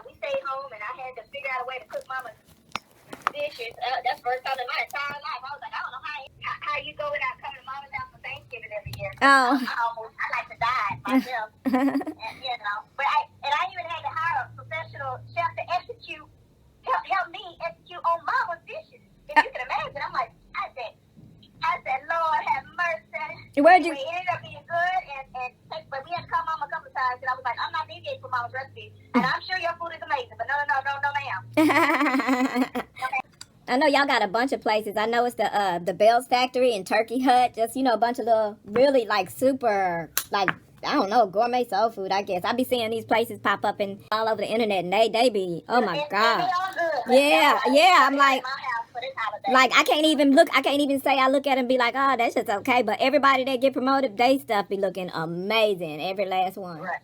we stayed home, and I had to figure out a way to cook Mama's dishes. That's the first time in my entire life. I was like, I don't know how you go without coming to Mama's house for Thanksgiving every year. Oh. I like to die myself. And, you know, but I even had to hire a professional chef to help me execute on Mama's dishes. If you can imagine, I'm like, I said, Lord have mercy. Where'd you? It ended up being good, but we had to call Mama a couple of times, and I was like, I'm not deviating from Mama's recipe, and I'm sure your food is amazing, but no, ma'am. I know y'all got a bunch of places. I know it's the Bell's Factory and Turkey Hut. Just, you know, a bunch of little, really, like, super, like, I don't know, gourmet soul food, I guess. I be seeing these places pop up all over the internet, and they be, oh my God. Yeah, I'm like I can't even say I look at it and be like, oh, that's just okay. But everybody that get promoted, they stuff be looking amazing, every last one. Right.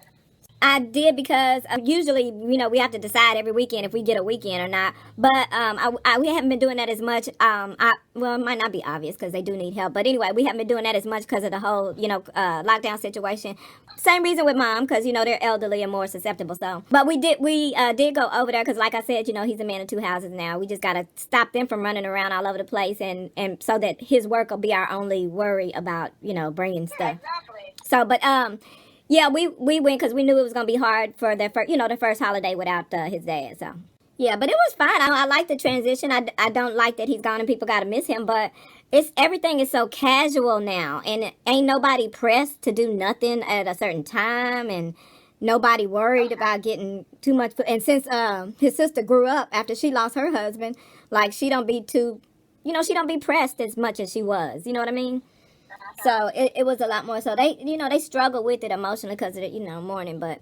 I did because usually, you know, we have to decide every weekend if we get a weekend or not. But we haven't been doing that as much. Well, it might not be obvious because they do need help. But anyway, we haven't been doing that as much because of the whole, you know, lockdown situation. Same reason with Mom, because, you know, they're elderly and more susceptible. So, but we did go over there because, like I said, you know, he's a man of two houses now. We just got to stop them from running around all over the place, and so that his work will be our only worry about, you know, bringing stuff. Exactly. So, but yeah, we went because we knew it was going to be hard for the first holiday without his dad. So, yeah, but it was fine. I like the transition. I don't like that he's gone and people got to miss him, but everything is so casual now, and ain't nobody pressed to do nothing at a certain time, and nobody worried about getting too much food. And since his sister grew up after she lost her husband, like, she don't be she don't be pressed as much as she was. You know what I mean? So it was a lot more. So they struggle with it emotionally because of the, mourning, but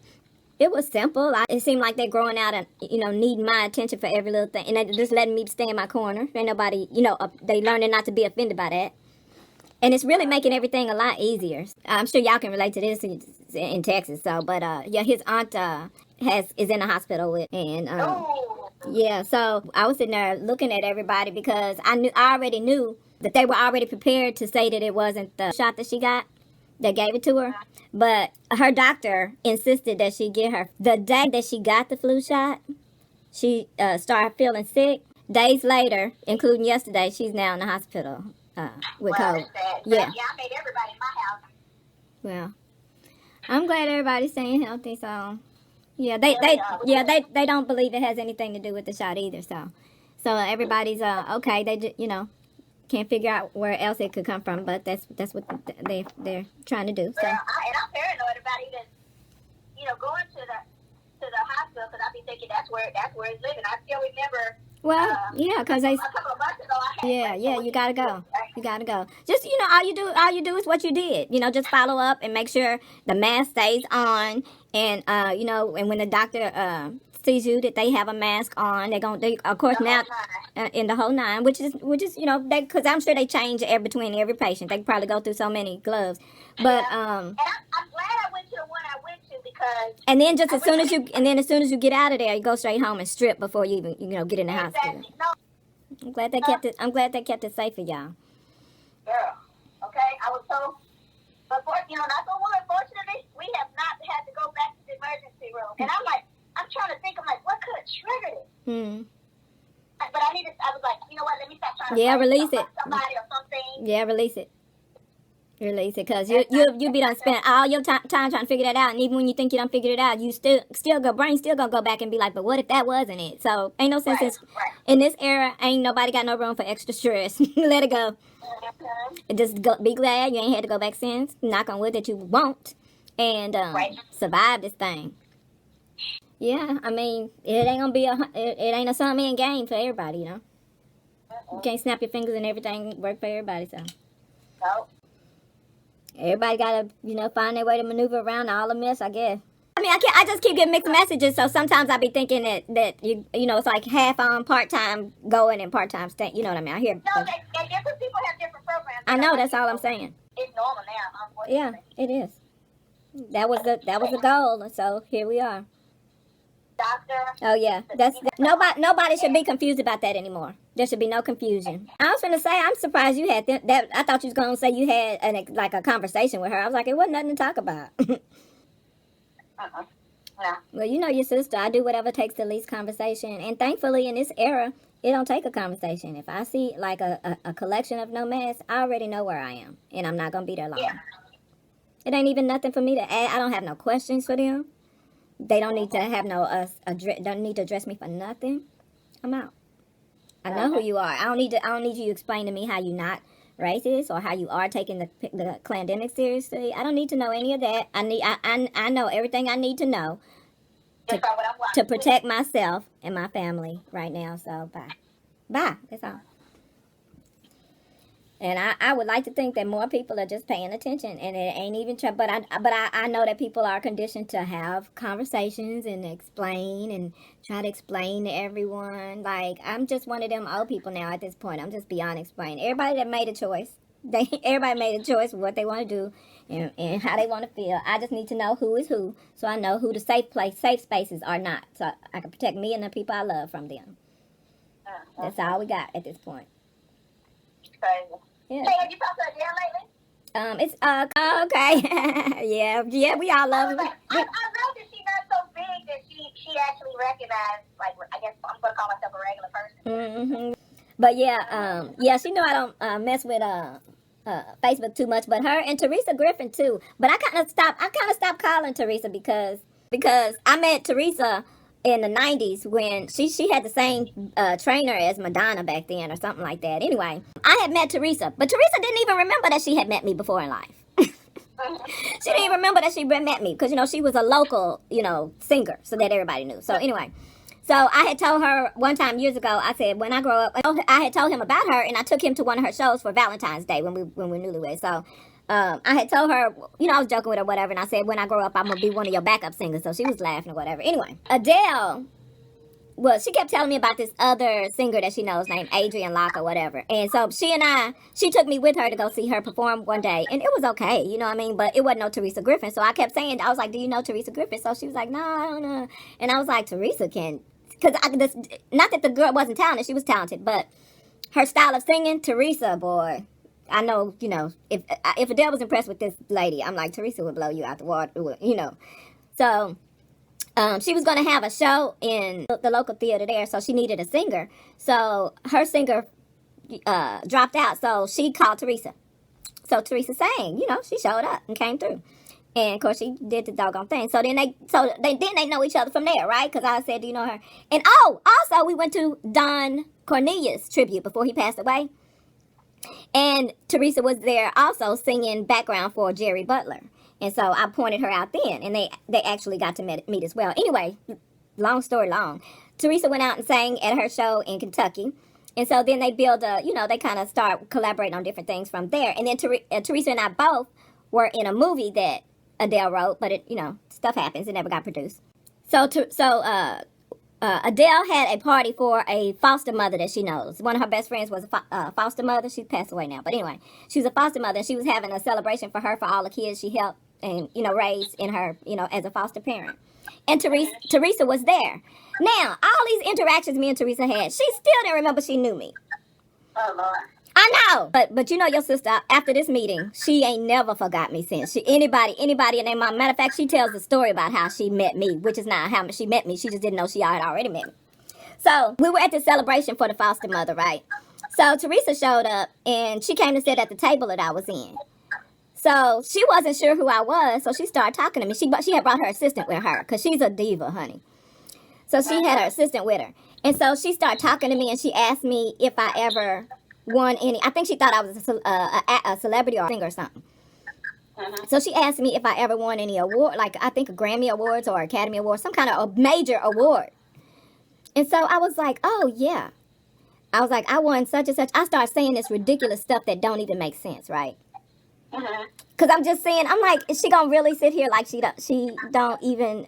it was simple. It seemed like they're growing out and, needing my attention for every little thing. And they just letting me stay in my corner. Ain't nobody, they learning not to be offended by that. And it's really making everything a lot easier. I'm sure y'all can relate to this in Texas. So, but yeah, his aunt is in the hospital with, and yeah. So I was sitting there looking at everybody because I already knew that they were already prepared to say that it wasn't the shot that she got that gave it to her. But her doctor insisted that she get her. The day that she got the flu shot, she started feeling sick. Days later, including yesterday, she's now in the hospital with COVID. Yeah, I made everybody in my house. Well, I'm glad everybody's staying healthy. So, yeah, they don't believe it has anything to do with the shot either. So everybody's okay. They can't figure out where else it could come from, but that's what they're trying to do. So. Well, and I'm paranoid about even going to the hospital because I be thinking that's where it's living. I still remember. Well, yeah, because a couple of months ago I had. You gotta go. You gotta go. Just all you do is what you did. Just follow up and make sure the mask stays on, and and when the doctor sees you that they have a mask on, they of course now in the whole nine, which is because I'm sure they change between every patient. They probably go through so many gloves, but and I'm glad I went to the one I went to because. And then as soon as you get out of there, you go straight home and strip before you even get in the hospital. No. I'm glad they kept it. I'm glad they kept it safe for y'all. Girl, okay, I was so. But not so one. Fortunately, we have not had to go back to the emergency room, and I'm trying to think of what could have triggered it. But I was like, you know what? Let me stop trying to. Yeah, release it. Somebody or something. Yeah, release it. Release it, because you be done spend all your time trying to figure that out, and even when you think you done figured it out, you brain still gonna go back and be like, but what if that wasn't it? So ain't no sense in this era. Ain't nobody got no room for extra stress. Let it go. Just be glad you ain't had to go back since. Knock on wood that you won't, and survive this thing. Yeah, I mean, it ain't gonna be it ain't a some end game for everybody, You can't snap your fingers and everything work for everybody. So. No. Everybody gotta, find their way to maneuver around all the mess, I guess. I mean, I just keep getting mixed messages, so sometimes I be thinking that it's like half on part-time going and part-time staying. You know what I mean? I hear. No, different people have different programs. I know, that's all I'm saying. It's normal now, unfortunately. Yeah, it is. That was the goal, so here we are. Doctor. Oh yeah, nobody should be confused about that anymore. There should be no confusion. I was gonna say, I'm surprised you had that. I thought you was gonna say you had a conversation with her. I was like, it wasn't nothing to talk about. Yeah. Well, you know your sister. I do whatever it takes to least conversation. And thankfully, in this era, it don't take a conversation. If I see like a collection of nomads, I already know where I am. And I'm not going to be there long. Yeah. It ain't even nothing for me to add. I don't have no questions for them. They don't need to have no, don't need to address me for nothing. I'm out. I know who you are. I don't need you to explain to me how you not racist or how you are taking the pandemic seriously. I don't need to know any of that. I know everything I need to know to protect myself and my family right now. So bye. That's all. And I would like to think that more people are just paying attention, and it ain't even but I know that people are conditioned to have conversations and explain and try to explain to everyone. Like, I'm just one of them old people now at this point. I'm just beyond explaining. Everybody that made a choice, everybody made a choice of what they want to do and how they want to feel. I just need to know who is who, so I know who the safe spaces are not, so I can protect me and the people I love from them. That's all we got at this point. Crazy. Yeah. Hey, have you talked to Adele lately? It's okay. yeah, we all love her. I know that she's not so big that she actually recognized, like, I guess I'm gonna call myself a regular person. But yeah, she know I don't mess with Facebook too much, but her and Teresa Griffin too. But I kind of stopped calling Teresa because I met Teresa in the 90s when she had the same trainer as Madonna back then or something like that. Anyway, I had met Teresa, but Teresa didn't even remember that she had met me before in life. She didn't even remember that she met me because, she was a local, singer, so that everybody knew. So anyway, so I had told her one time years ago, I said, when I grow up, I had told him about her, and I took him to one of her shows for Valentine's Day when we newlyweds. So I had told her, I was joking with her, whatever, and I said, when I grow up, I'm going to be one of your backup singers. So she was laughing or whatever. Anyway, Adele, well, she kept telling me about this other singer that she knows named Adrienne Locke or whatever. And so she took me with her to go see her perform one day. And it was okay, you know what I mean? But it wasn't no Teresa Griffin. So I kept saying, I was like, do you know Teresa Griffin? So she was like, no, I don't know. And I was like, Teresa can, because not that the girl wasn't talented, she was talented, but her style of singing, Teresa, boy. I know, if Adele was impressed with this lady, I'm like, Teresa would blow you out the water, So she was going to have a show in the local theater there, so she needed a singer. So her singer dropped out, so she called Teresa. So Teresa sang, she showed up and came through. And, of course, she did the doggone thing. So then they know each other from there, right? Because I said, do you know her? And, also, we went to Don Cornelius' tribute before he passed away. And Teresa was there also singing background for Jerry Butler. And so I pointed her out then, and they actually got to meet as well. Anyway, long story long, Teresa went out and sang at her show in Kentucky. And so then they build they kind of start collaborating on different things from there. And then Teresa and I both were in a movie that Adele wrote, but it, stuff happens. It never got produced. So Adele had a party for a foster mother that she knows. One of her best friends was a foster mother. She passed away now. But anyway, she was a foster mother, and she was having a celebration for her, for all the kids she helped and, raised in her, as a foster parent. And Teresa was there. Now, all these interactions me and Teresa had, she still didn't remember she knew me. Oh, Lord. I know. But your sister, after this meeting, she ain't never forgot me since. Anybody, and then, matter of fact, she tells the story about how she met me, which is not how she met me. She just didn't know she had already met me. So we were at the celebration for the foster mother, right? So Teresa showed up, and she came to sit at the table that I was in. So she wasn't sure who I was, so she started talking to me. She had brought her assistant with her, because she's a diva, honey. So she had her assistant with her. And so she started talking to me, and she asked me if I ever won any. I think she thought I was a celebrity or a singer or something. So she asked me if I ever won any award, like I think a Grammy Awards or Academy Awards, some kind of a major award. And so I was like, oh, yeah. I was like, I won such and such. I started saying this ridiculous stuff that don't even make sense, right? Because I'm just saying, I'm like, is she going to really sit here like she don't even...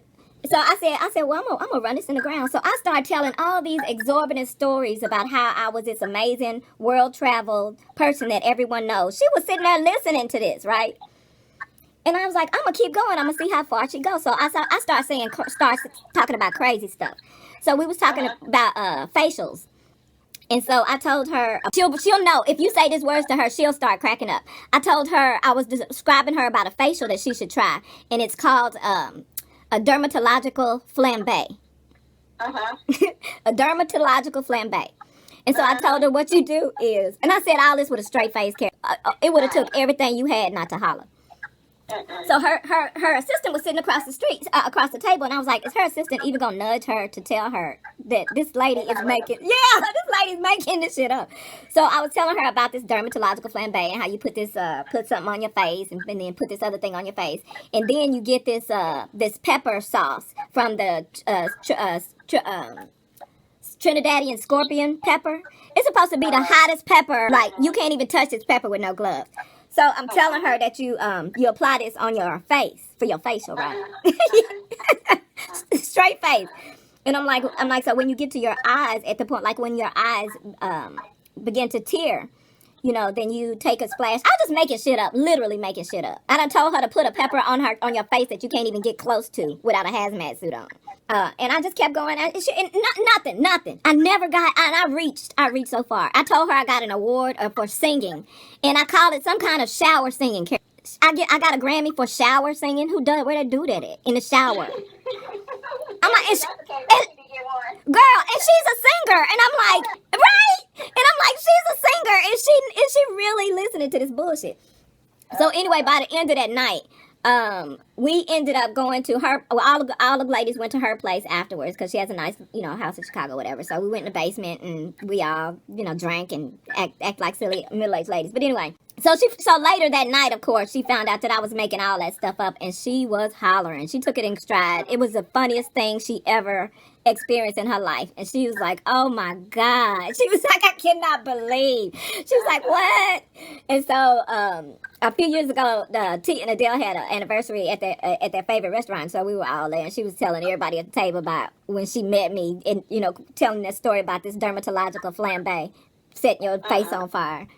So I said, well, I'm going to run this in the ground. So I started telling all these exorbitant stories about how I was this amazing world-traveled person that everyone knows. She was sitting there listening to this, right? And I was like, I'm going to keep going. I'm going to see how far she goes. So I started talking about crazy stuff. So we was talking about facials. And so I told her, she'll know, if you say these words to her, she'll start cracking up. I told her, I was describing her about a facial that she should try. And it's called... a a dermatological flambe. A dermatological flambe. And so I told her what you do is, and I said all this with a straight face. It would have took everything you had not to holler. So her assistant was sitting across the street, across the table, and I was like, is her assistant even gonna nudge her to tell her that this lady is making, this lady's making this shit up. So I was telling her about this dermatological flambe and how you put this, put something on your face and then put this other thing on your face, and then you get this this pepper sauce from the Trinidadian scorpion pepper. It's supposed to be the hottest pepper. Like, you can't even touch this pepper with no gloves. So I'm telling her that you apply this on your face for your facial, right? Straight face. And I'm like, so when you get to your eyes, at the point, like when your eyes begin to tear, you know, then you take a splash. I'm just making shit up, literally making shit up. I done told her to put a pepper on your face that you can't even get close to without a hazmat suit on. And I just kept going. Nothing. I never got, and I reached so far. I told her I got an award for singing, and I called it some kind of shower singing. I got a Grammy for shower singing. Where they do that at? In the shower. I'm like, girl, and she's a singer, and I'm like, right? And I'm like, she's a singer, and she really listening to this bullshit? So anyway, by the end of that night, we ended up going to her. Well, all the ladies went to her place afterwards because she has a nice, you know, house in Chicago, whatever. So we went in the basement and we all, you know, drank and act like silly middle-aged ladies. But anyway, so later that night, of course, she found out that I was making all that stuff up, and she was hollering. She took it in stride. It was the funniest thing she ever experienced in her life. And she was like, oh my God. She was like, I cannot believe. She was like, what? And so a few years ago, T and Adele had an anniversary at their favorite restaurant. So we were all there, and she was telling everybody at the table about when she met me, and, you know, telling that story about this dermatological flambe setting your face on fire.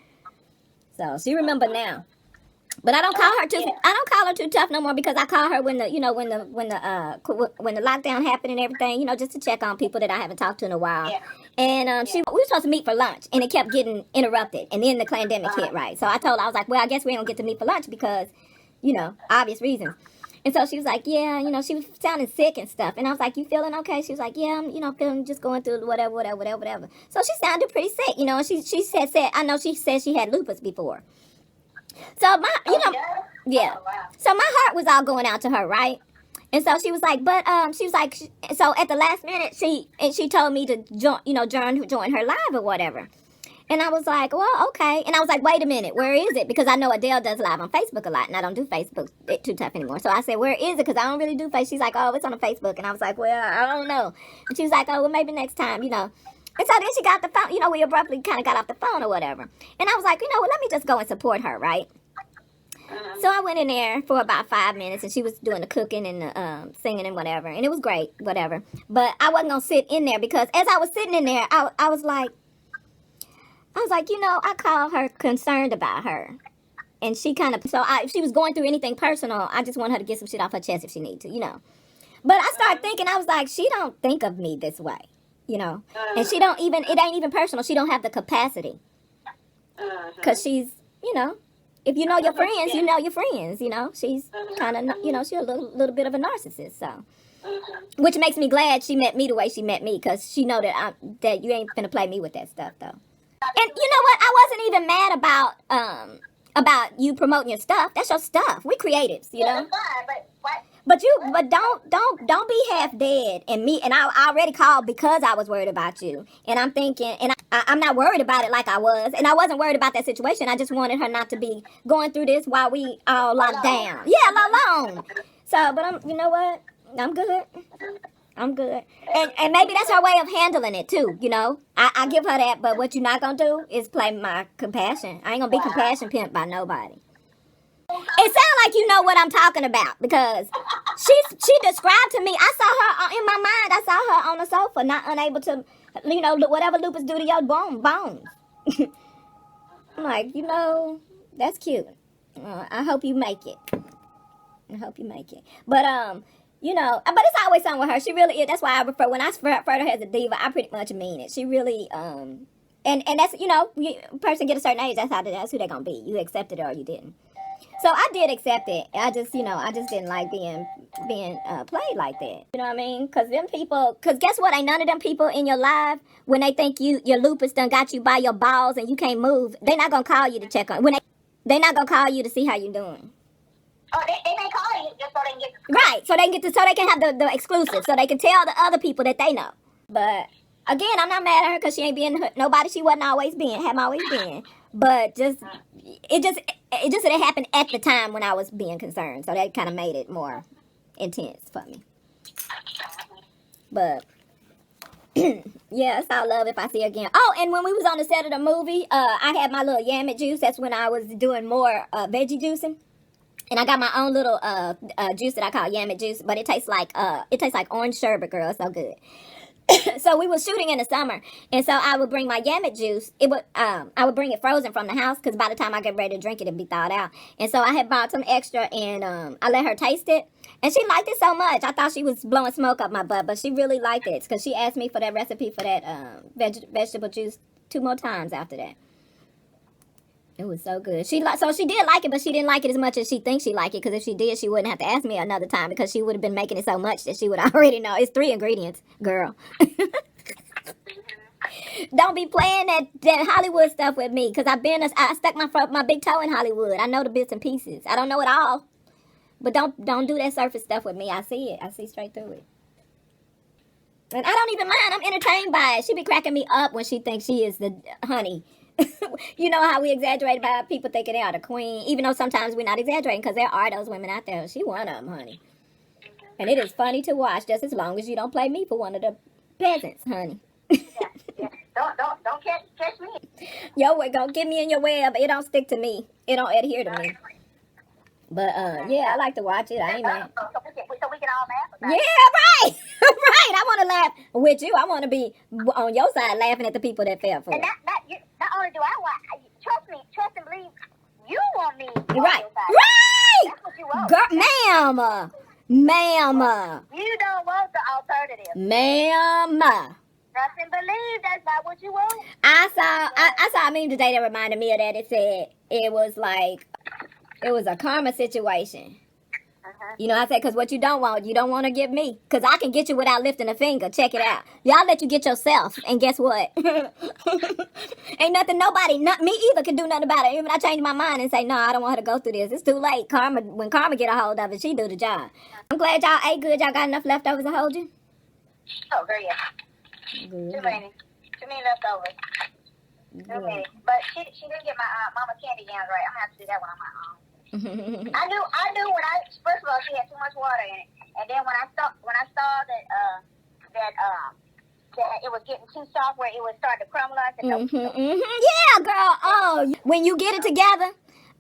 So she remembered now. But I don't call her too tough no more, because I call her when the lockdown happened and everything, you know, just to check on people that I haven't talked to in a while. Yeah. And we were supposed to meet for lunch, and it kept getting interrupted, and then the pandemic hit, right? So I told her, I was like, well, I guess we ain't gonna get to meet for lunch because, you know, obvious reasons. And so she was like, yeah, you know, she was sounding sick and stuff. And I was like, you feeling okay? She was like, yeah, I'm, you know, feeling, just going through whatever. So she sounded pretty sick, you know, and she said, I know she said she had lupus before. So So my heart was all going out to her, right? And so she was like, so at the last minute, she told me to join her live or whatever. And I was like, well, okay. And I was like, wait a minute, where is it? Because I know Adele does live on Facebook a lot, and I don't do Facebook too tough anymore. So I said, where is it? Because I don't really do Facebook. She's like, oh, it's on the Facebook. And I was like, well, I don't know. And she was like, oh, well, maybe next time, you know. And so then she got the phone, you know, we abruptly kind of got off the phone or whatever. And I was like, you know what, let me just go and support her, right? So I went in there for about 5 minutes, and she was doing the cooking and the singing and whatever. And it was great, whatever. But I wasn't going to sit in there, because as I was sitting in there, I was like, you know, I called her concerned about her. And she kind of, if she was going through anything personal, I just want her to get some shit off her chest if she needs to, you know. But I started thinking, I was like, she don't think of me this way, you know. And it ain't even personal. She don't have the capacity. Because she's, you know, if you know your friends, you know your friends, you know. She's kind of, you know, she's a little bit of a narcissist, so. Which makes me glad she met me the way she met me, because she know that you ain't finna play me with that stuff, though. And you know what? I wasn't even mad about you promoting your stuff. That's your stuff. We creatives, you know. But don't be half dead. And I already called because I was worried about you. And I'm thinking, and I'm not worried about it like I was. And I wasn't worried about that situation. I just wanted her not to be going through this while we all locked down. Yeah, alone. So, but you know what? I'm good. I'm good. And maybe that's her way of handling it, too, you know. I give her that, but what you're not going to do is play my compassion. I ain't going to be compassion pimped by nobody. It sounds like you know what I'm talking about, because she described to me, I saw her, in my mind, I saw her on the sofa, not unable to, you know, whatever lupus do to your bones. I'm like, you know, that's cute. I hope you make it. But, you know, but it's always something with her. She really is. That's why when I refer to her as a diva, I pretty much mean it. She really, and that's, you know, person get a certain age, that's who they're going to be. You accepted it or you didn't. So I did accept it. I just, I just didn't like being played like that. You know what I mean? Because them people, because guess what? Ain't none of them people in your life, when they think your lupus done got you by your balls and you can't move, they not going to call you to check on. They not going to call you to see how you doing. Oh, they may call you just so they can get the Right. So they can have the exclusive. So they can tell the other people that they know. But again, I'm not mad at her because she ain't being nobody she wasn't always being, haven't always been. But it didn't happen at the time when I was being concerned. So that kind of made it more intense for me. But yeah, it's all love if I see her again. Oh, and when we was on the set of the movie, I had my little yammet juice. That's when I was doing more veggie juicing. And I got my own little juice that I call yammet juice, but it tastes like orange sherbet, girl. It's so good. So we were shooting in the summer, and so I would bring my yammet juice. I would bring it frozen from the house because by the time I get ready to drink it, it'd be thawed out. And so I had bought some extra, and I let her taste it, and she liked it so much. I thought she was blowing smoke up my butt, but she really liked it because she asked me for that recipe for that vegetable juice 2 more times after that. It was so good. So she did like it, but she didn't like it as much as she thinks she liked it. Because if she did, she wouldn't have to ask me another time because she would have been making it so much that she would already know. It's 3 ingredients, girl. Don't be playing that Hollywood stuff with me because I stuck my big toe in Hollywood. I know the bits and pieces. I don't know it all, but don't do that surface stuff with me. I see it. I see straight through it. And I don't even mind. I'm entertained by it. She be cracking me up when she thinks she is the honey. You know how we exaggerate about people thinking they are the queen, even though sometimes we're not exaggerating because there are those women out there. She one of them, honey. And it is funny to watch just as long as you don't play me for one of the peasants, honey. Yeah. Don't catch me. Yo, we're gonna get me in your web. It don't stick to me. It don't adhere to me. But yeah, I like to watch it. I ain't mad. So we can all laugh about it. Yeah, right. Right. I want to laugh with you. I want to be on your side laughing at the people that fell for it. And not only do I want, trust and believe, you want me on Right. your side. Right. That's what you want. Girl, ma'am. You don't want the alternative. Ma'am. Trust and believe that's not what you want. I saw a meme today that reminded me of that. It said it was a karma situation. You know, I said, because what you don't want to give me. Because I can get you without lifting a finger. Check it out. Y'all let you get yourself. And guess what? Ain't nothing, not me either, can do nothing about it. Even I change my mind and say, no, I don't want her to go through this. It's too late. When Karma get a hold of it, she do the job. I'm glad y'all ate good. Y'all got enough leftovers to hold you? Oh, girl, yeah. Good. Too many leftovers. Too many. But she didn't get my mama candy yams right. I'm going to have to do that one on my own. I knew when first of all she had too much water in it, and then when I saw that it was getting too soft where it was starting to crumble, I said, nope. Yeah, girl. Oh, when you get it together,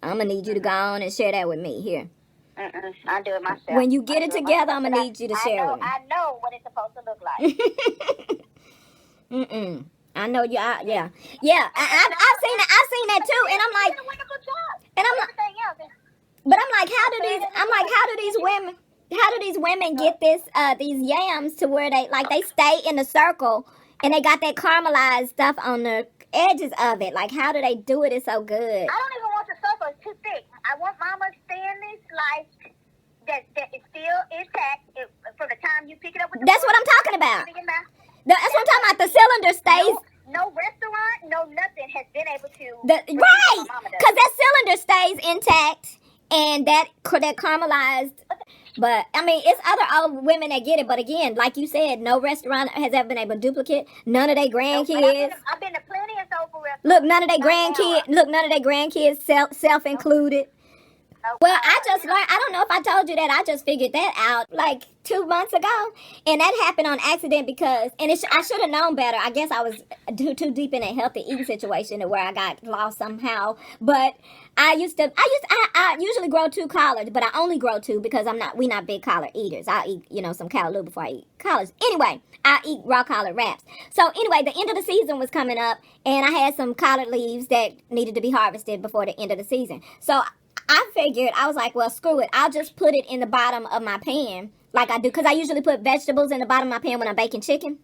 I'm gonna need you to go on and share that with me here. I'll do it myself. When you get it together, I'm gonna need you to share it with me. I know what it's supposed to look like. I know you. Yeah. I've seen that too, and I'm like, you did a wonderful job. And I'm like, everything else. but I'm like, how do these women get these yams to where they stay in a circle and they got that caramelized stuff on the edges of it? Like, how do they do it? It's so good. I don't even want the circle. It's too thick. I want Mama's thinly sliced that is still intact from the time you pick it up with the That's what I'm talking about. That's what I'm talking about. The cylinder stays. No restaurant, no nothing has been able to. Right, because that cylinder stays intact and that caramelized. But I mean, it's other old women that get it. But again, like you said, no restaurant has ever been able to duplicate. None of their grandkids. I've been to plenty of soulful restaurants. Look, none of their grandkids, self included. Well, I just learned, I don't know if I told you that, I just figured that out like 2 months ago, and that happened on accident because, and I should have known better. I guess I was too deep in a healthy eating situation where I got lost somehow, but I usually grow 2 collards, but I only grow 2 because we not big collard eaters. I'll eat, some callaloo before I eat collards. Anyway, I eat raw collard wraps. So anyway, the end of the season was coming up, and I had some collard leaves that needed to be harvested before the end of the season. So I figured, I was like, well, screw it. I'll just put it in the bottom of my pan like I do. Because I usually put vegetables in the bottom of my pan when I'm baking chicken.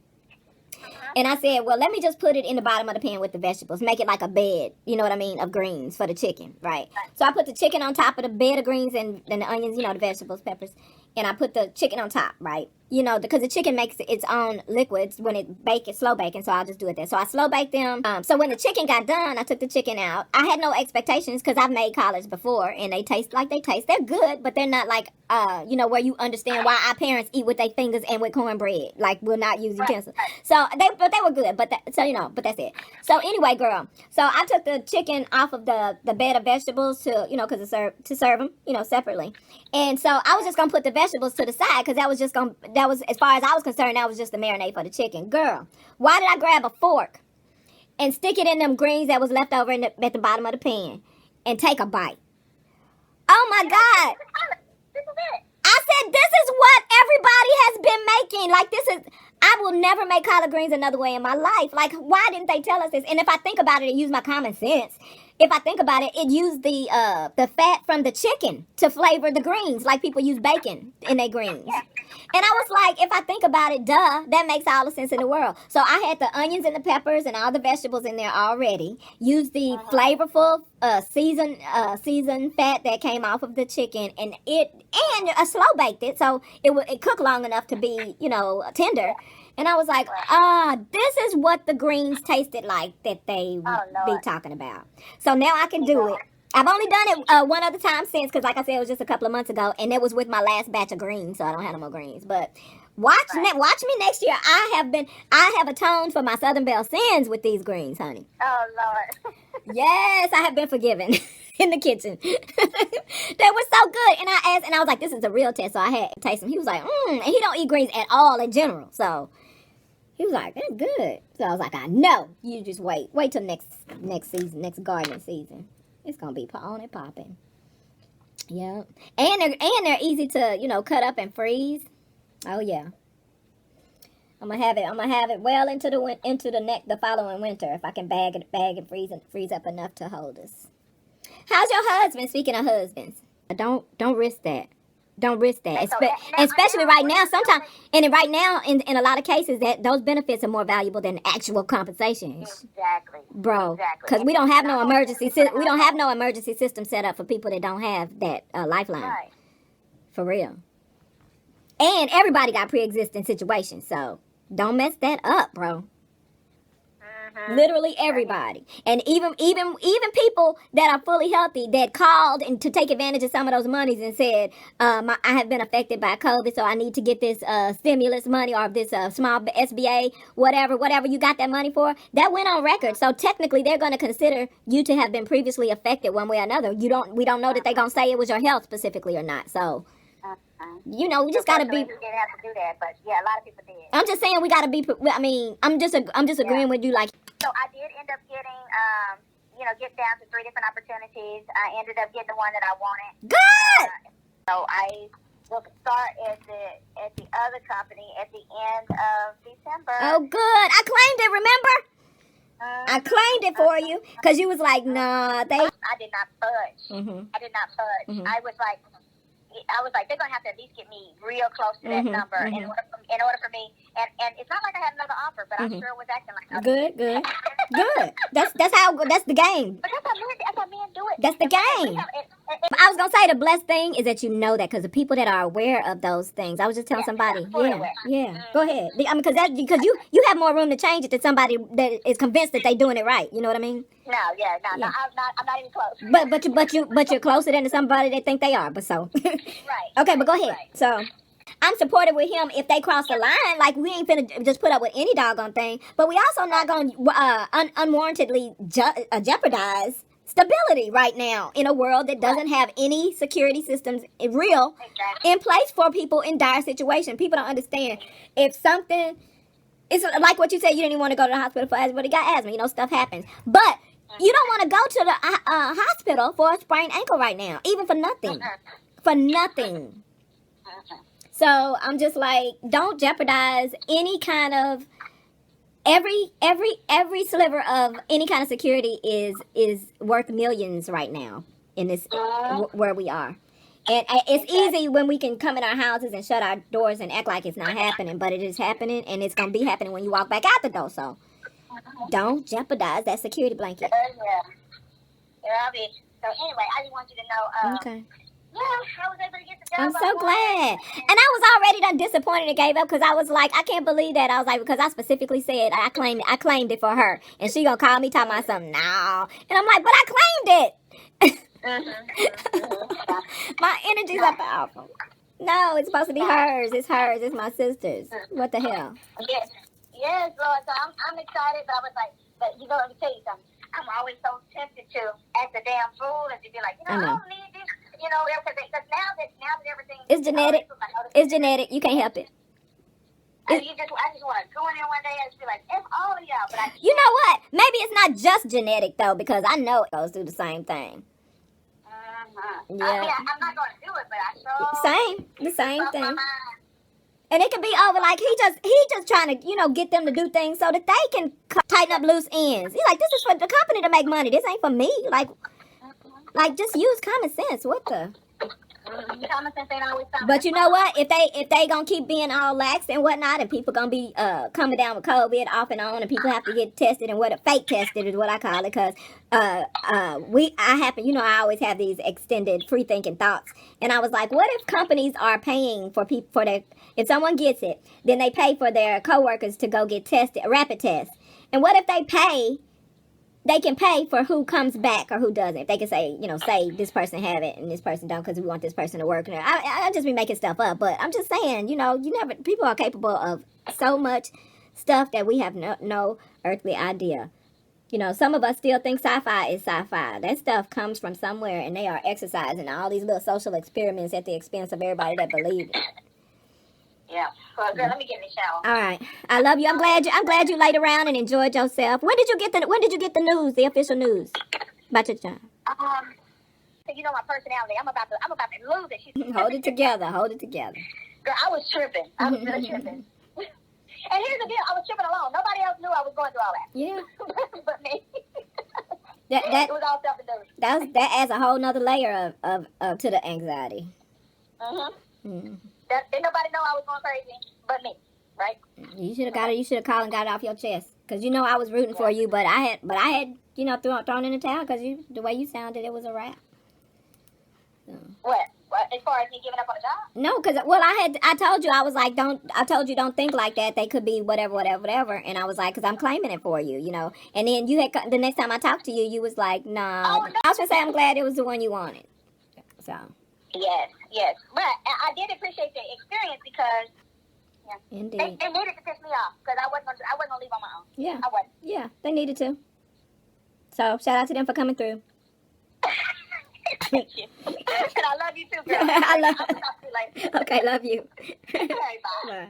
And I said, well, let me just put it in the bottom of the pan with the vegetables. Make it like a bed, you know what I mean, of greens for the chicken, right? So I put the chicken on top of the bed of greens and the onions, you know, the vegetables, peppers. And I put the chicken on top, right? You know, because the chicken makes its own liquids when it bakes, slow baking, so I'll just do it there. So I slow baked them. So when the chicken got done, I took the chicken out. I had no expectations because I've made collards before, and they taste like they taste. They're good, but they're not like, you know, where you understand why our parents eat with their fingers and with cornbread. Like, we'll not use utensils. So, they were good, but that's it. So anyway, girl, so I took the chicken off of the bed of vegetables to, you know, because to serve them, you know, separately. And so I was just going to put the vegetables to the side because that was, as far as I was concerned, that was just the marinade for the chicken. Girl, why did I grab a fork and stick it in them greens that was left over at the bottom of the pan and take a bite? Oh my God. I said, this is what everybody has been making. Like, I will never make collard greens another way in my life. Like, why didn't they tell us this? And if I think about it and use my common sense, if I think about it, it used the fat from the chicken to flavor the greens, like people use bacon in their greens. And I was like, if I think about it, duh, that makes all the sense in the world. So I had the onions and the peppers and all the vegetables in there already. Used the flavorful seasoned fat that came off of the chicken, and I slow baked it, so it cooked long enough to be, you know, tender. And I was like, this is what the greens tasted like that they be talking about. So now I can do it. I've only done it one other time since, because like I said, it was just a couple of months ago, and that was with my last batch of greens, so I don't have no more greens. But watch me next year. I have atoned for my Southern Belle sins with these greens, honey. Oh, Lord. Yes, I have been forgiven in the kitchen. They were so good. And I asked, and I was like, this is a real test, so I had to taste them. He was like, and he don't eat greens at all in general, so he was like, that's good. So I was like, I know. You just wait till next season, next gardening season. It's gonna be on and popping. Yeah, and they're easy to, you know, cut up and freeze. Oh yeah. I'm gonna have it well into the following winter if I can bag and freeze up enough to hold us. How's your husband? Speaking of husbands, don't risk that. Don't risk that, especially right now. Sometimes, and right now, in a lot of cases, that those benefits are more valuable than actual compensation. Exactly, bro. Exactly. Because we don't have no emergency system set up for people that don't have that lifeline. Right. For real. And everybody got pre-existing situations, so don't mess that up, bro. Literally everybody. And even people that are fully healthy that called and to take advantage of some of those monies and said, I have been affected by COVID, so I need to get this stimulus money or this small SBA, whatever you got that money for. That went on record. So technically they're going to consider you to have been previously affected one way or another. We don't know that they're going to say it was your health specifically or not. So you know, we just gotta be. You didn't have to do that, but yeah, a lot of people did. I'm just saying we gotta be. I mean, I'm just agreeing with you. Like, so I did end up getting, get down to 3 different opportunities. I ended up getting the one that I wanted. Good. So I will start at the other company at the end of December. Oh, good. I claimed it. Remember? I claimed it for you because you was like, nah. I did not budge. Mm-hmm. I did not budge. Mm-hmm. I was like, they're gonna have to at least get me real close to that number in order for me. And it's not like I had another offer, but I sure was acting like I Good. That's the game. But that's how men do it. That's the game. I was gonna say the blessed thing is that you know that because the people that are aware of those things. I was just telling somebody. Yeah. Go ahead. I mean, because you have more room to change it than somebody that is convinced that they're doing it right. You know what I mean? No. I'm not even close. But you're closer than somebody that think they are. But so. Right. Okay, but go ahead. Right. So. I'm supportive with him if they cross the line. Like, we ain't finna just put up with any doggone thing. But we also not going to unwarrantedly jeopardize stability right now in a world that doesn't have any security systems in place for people in dire situation. People don't understand. If something, it's like what you said, you didn't even want to go to the hospital for asthma, but you got asthma. You know, stuff happens. But you don't want to go to the hospital for a sprained ankle right now, even for nothing. For nothing. So I'm just like, don't jeopardize any kind of every sliver of any kind of security is worth millions right now in this where we are. And it's easy when we can come in our houses and shut our doors and act like it's not happening, but it is happening, and it's going to be happening when you walk back out the door. So don't jeopardize that security blanket. Yeah, I'll be. So anyway, I just want you to know. Okay. Yeah, I was able to get the job. I'm so glad. And I was already done disappointed and gave up because I was like, I can't believe that. I was like, because I specifically said I claimed it for her. And she gonna call me talking about something. No. And I'm like, but I claimed it. My energies are powerful. No, it's supposed to be hers. It's hers. It's my sister's. What the hell? Yes, Lord. So I'm excited, but I was like, but you know, let me tell you something. I'm always so tempted to act a damn fool and to be like, I don't need this, because now that everything it's genetic. It's genetic. You can't help it. I just want to go in there one day and just be like, F all of y'all. But you know what? Maybe it's not just genetic though, because I know it goes through the same thing. Yeah. I mean, I'm not going to do it, but I the same thing. And it can be over like he just trying to get them to do things so that they can tighten up loose ends. He's like, this is for the company to make money. This ain't for me. Like just use common sense. What the? Common sense ain't always common. But you know what? If they gonna keep being all lax and whatnot, and people gonna be coming down with COVID off and on, and people have to get tested and fake tested is what I call it, because I always have these extended free thinking thoughts, and I was like, what if companies are paying for people for their, if someone gets it, then they pay for their coworkers to go get tested, rapid tests, and what if they can pay for who comes back or who doesn't. If they can say, say this person have it and this person don't because we want this person to work. I just be making stuff up, but I'm just saying, people are capable of so much stuff that we have no earthly idea. Some of us still think sci-fi is sci-fi. That stuff comes from somewhere, and they are exercising all these little social experiments at the expense of everybody that believes it. Yeah. Well, girl, let me get in the shower. All right. I love you. I'm glad you laid around and enjoyed yourself. When did you get the news, the official news about your job? You know my personality. I'm about to lose it. Hold it together. Hold it together. Girl, I was tripping. I was really tripping. And here's the deal. I was tripping alone. Nobody else knew I was going through all that. Yeah. But me. That it was all self-induced. That adds a whole nother layer of to the anxiety. Didn't nobody know I was going crazy but me, right? You should have got it. You should have called and got it off your chest, because I was rooting for you, but I had thrown in the towel because the way you sounded, it was a wrap. So. What? As far as me giving up on the job? No, because I told you, I was like, don't think like that. They could be whatever, and I was like, because I'm claiming it for you, And then the next time I talked to you, you was like, nah. Oh, no. I was gonna say I'm glad it was the one you wanted. So. Yes. But I did appreciate the experience because Indeed. They needed to piss me off because I wasn't gonna leave on my own. Yeah. I wasn't. Yeah, they needed to. So shout out to them for coming through. Thank you. And I love you too, girl. I love you. Okay, love you. All right, bye. Bye.